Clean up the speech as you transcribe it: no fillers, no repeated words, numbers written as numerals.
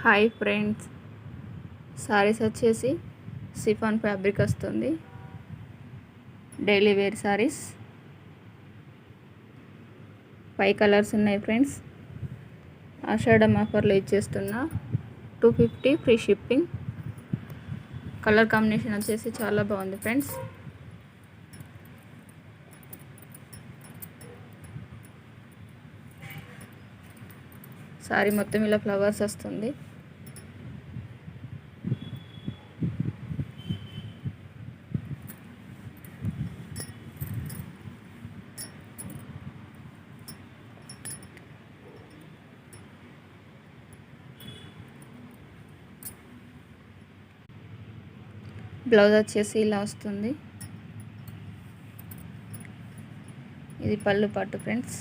Hi friends, saris వచ్చేసి chiffon fabric వస్తుంది. Daily wear saris 5 colours ఉన్నాయి ఫ్రెండ్స్. ఆషాఢం ఆఫర్లో ఇచ్చేస్తున్నా 250 ఫ్రీ షిప్పింగ్. కలర్ కాంబినేషన్ వచ్చేసి చాలా బాగుంది ఫ్రెండ్స్. సారీ మొత్తం ఇలా ఫ్లవర్స్ వస్తుంది. బ్లౌజ్ వచ్చేసి ఇలా వస్తుంది. ఇది పళ్ళు పట్టు ఫ్రెండ్స్.